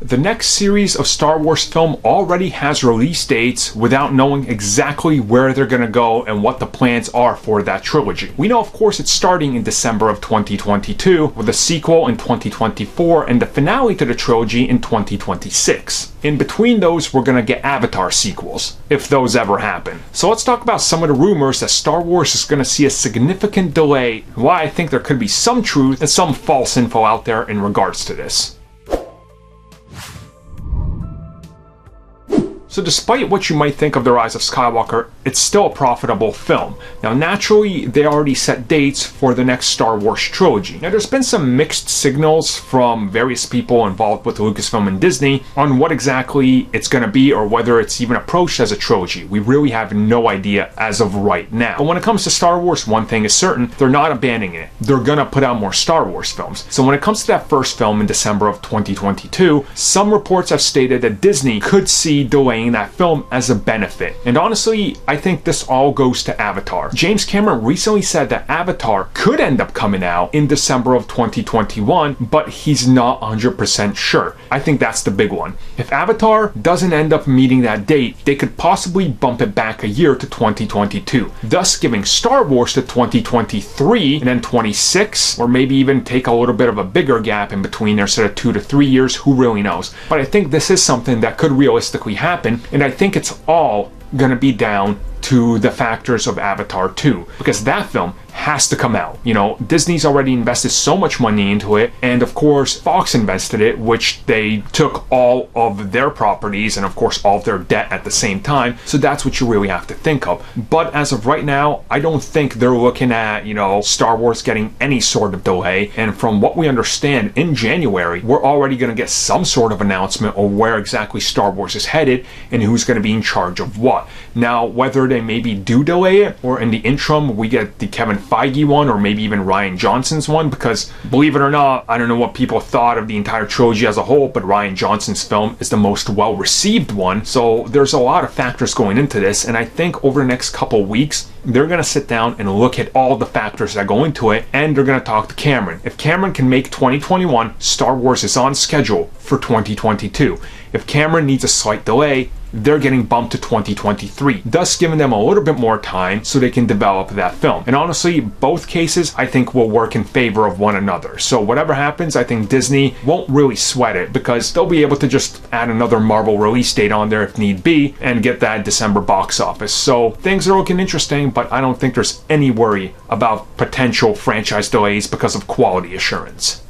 The next series of Star Wars film already has release dates without knowing exactly where they're gonna go and what the plans are for that trilogy. We know, of course, it's starting in December of 2022, with a sequel in 2024 and the finale to the trilogy in 2026. In between those, we're gonna get Avatar sequels, if those ever happen. So let's talk about some of the rumors that Star Wars is gonna see a significant delay, and why I think there could be some truth and some false info out there in regards to this. So despite what you might think of The Rise of Skywalker, it's still a profitable film. Now naturally, they already set dates for the next Star Wars trilogy. Now there's been some mixed signals from various people involved with Lucasfilm and Disney on what exactly it's going to be or whether it's even approached as a trilogy. We really have no idea as of right now. But when it comes to Star Wars, one thing is certain, they're not abandoning it. They're going to put out more Star Wars films. So when it comes to that first film in December of 2022, some reports have stated that Disney could see delaying that film as a benefit. And honestly, I think this all goes to Avatar. James Cameron recently said that Avatar could end up coming out in December of 2021, but he's not 100% sure. I think that's the big one. If Avatar doesn't end up meeting that date, they could possibly bump it back a year to 2022, thus giving Star Wars to 2023 and then 26, or maybe even take a little bit of a bigger gap in between there, sort of 2 to 3 years, who really knows. But I think this is something that could realistically happen, and I think it's all gonna be down to the factors of Avatar 2, because that film has to come out. You know, Disney's already invested so much money into it, and of course Fox invested it, which they took all of their properties and of course all of their debt at the same time, so that's what you really have to think of. But as of right now, I don't think they're looking at, you know, Star Wars getting any sort of delay, and from what we understand, in January we're already going to get some sort of announcement of where exactly Star Wars is headed and who's going to be in charge of what. Now, whether they maybe do delay it, or in the interim we get the Kevin Feige one, or maybe even Rian Johnson's one, because believe it or not, I don't know what people thought of the entire trilogy as a whole, but Rian Johnson's film is the most well-received one, so there's a lot of factors going into this, and I think over the next couple weeks they're going to sit down and look at all the factors that go into it, and they're going to talk to Cameron. If Cameron can make 2021, Star Wars is on schedule for 2022. If Cameron needs a slight delay, they're getting bumped to 2023, thus giving them a little bit more time so they can develop that film. And honestly, both cases I think will work in favor of one another. So whatever happens, I think Disney won't really sweat it, because they'll be able to just add another Marvel release date on there if need be and get that December box office. So things are looking interesting, but I don't think there's any worry about potential franchise delays because of quality assurance.